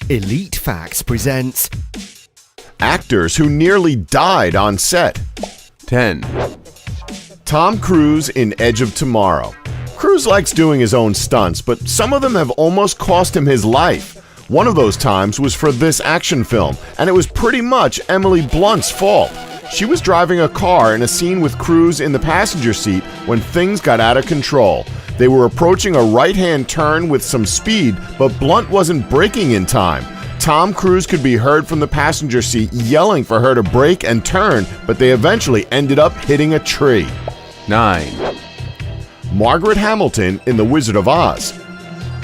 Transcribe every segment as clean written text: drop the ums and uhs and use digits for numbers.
Elite Facts presents Actors who nearly died on set. 10. Tom Cruise in Edge of Tomorrow. Cruise likes doing his own stunts, but some of them have almost cost him his life. One of those times was for this action film, and it was pretty much Emily Blunt's fault. She was driving a car in a scene with Cruise in the passenger seat when things got out of control. They were approaching a right-hand turn with some speed, but Blunt wasn't braking in time. Tom Cruise could be heard from the passenger seat yelling for her to brake and turn, but they eventually ended up hitting a tree. 9. Margaret Hamilton in The Wizard of Oz.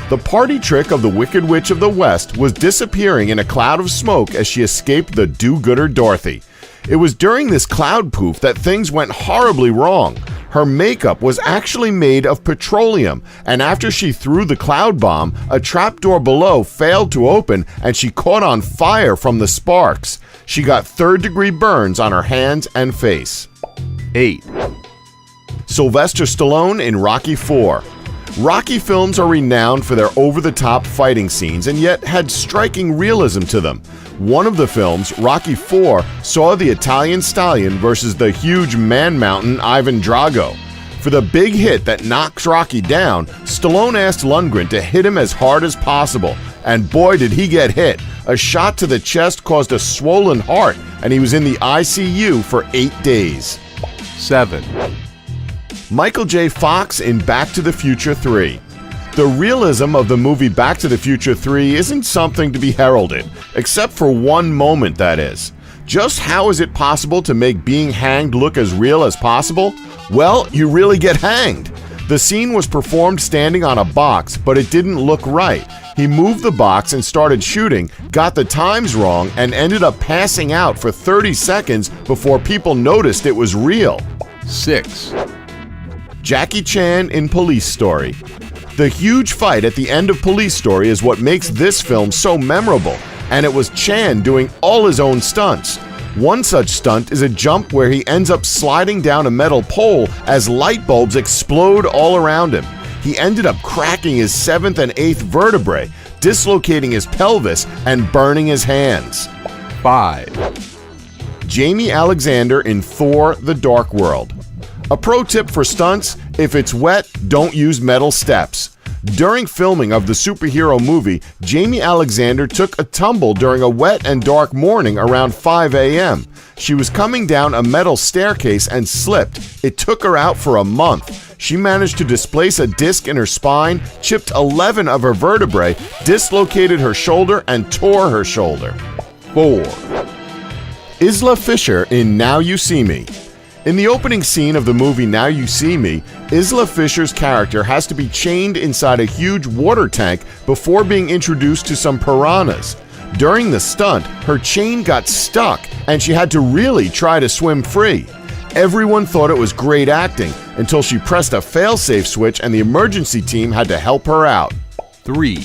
The party trick of the Wicked Witch of the West was disappearing in a cloud of smoke as she escaped the do-gooder Dorothy. It was during this cloud poof that things went horribly wrong. Her makeup was actually made of petroleum, and after she threw the cloud bomb, a trapdoor below failed to open and she caught on fire from the sparks. She got third-degree burns on her hands and face. 8. Sylvester Stallone in Rocky IV. Rocky films are renowned for their over-the-top fighting scenes and yet had striking realism to them. One of the films, Rocky IV, saw the Italian Stallion versus the huge man-mountain Ivan Drago. For the big hit that knocks Rocky down, Stallone asked Lundgren to hit him as hard as possible, and boy did he get hit. A shot to the chest caused a swollen heart, and he was in the ICU for 8 days. 7. Michael J. Fox in Back to the Future 3. The realism of the movie Back to the Future 3 isn't something to be heralded, except for one moment, that is. Just how is it possible to make being hanged look as real as possible? Well, you really get hanged. The scene was performed standing on a box, but it didn't look right. He moved the box and started shooting, got the times wrong, and ended up passing out for 30 seconds before people noticed it was real. 6. Jackie Chan in Police Story. The huge fight at the end of Police Story is what makes this film so memorable, and it was Chan doing all his own stunts. One such stunt is a jump where he ends up sliding down a metal pole as light bulbs explode all around him. He ended up cracking his 7th and 8th vertebrae, dislocating his pelvis, and burning his hands. 5. Jamie Alexander in Thor: The Dark World. A pro tip for stunts: if it's wet, don't use metal steps. During filming of the superhero movie, Jamie Alexander took a tumble during a wet and dark morning around 5 a.m. She was coming down a metal staircase and slipped. It took her out for a month. She managed to displace a disc in her spine, chipped 11 of her vertebrae, dislocated her shoulder, and tore her shoulder. 4. Isla Fisher in Now You See Me. In the opening scene of the movie Now You See Me, Isla Fisher's character has to be chained inside a huge water tank before being introduced to some piranhas. During the stunt, her chain got stuck and she had to really try to swim free. Everyone thought it was great acting until she pressed a fail-safe switch and the emergency team had to help her out. 3.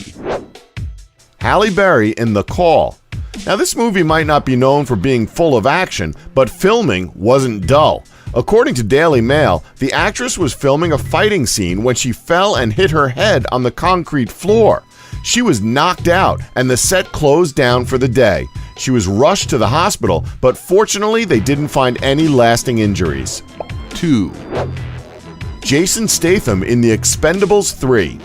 Halle Berry in The Call. Now, this movie might not be known for being full of action, but filming wasn't dull. According to Daily Mail, the actress was filming a fighting scene when she fell and hit her head on the concrete floor. She was knocked out, and the set closed down for the day. She was rushed to the hospital, but fortunately they didn't find any lasting injuries. 2. Jason Statham in The Expendables 3.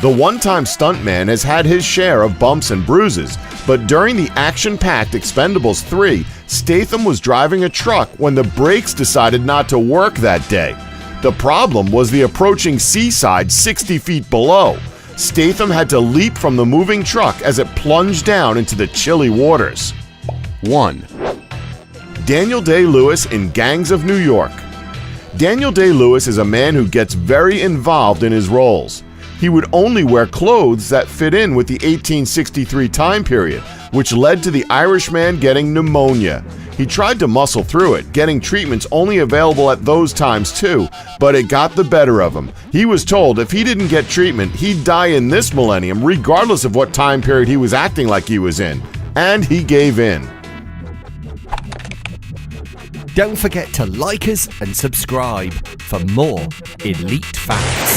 The one-time stuntman has had his share of bumps and bruises, but during the action-packed Expendables 3, Statham was driving a truck when the brakes decided not to work that day. The problem was the approaching seaside 60 feet below. Statham had to leap from the moving truck as it plunged down into the chilly waters. 1. Daniel Day-Lewis in Gangs of New York. Daniel Day-Lewis is a man who gets very involved in his roles. He would only wear clothes that fit in with the 1863 time period, which led to the Irishman getting pneumonia. He tried to muscle through it, getting treatments only available at those times too, but it got the better of him. He was told if he didn't get treatment, he'd die in this millennium regardless of what time period he was acting like he was in. And he gave in. Don't forget to like us and subscribe for more Elite Facts.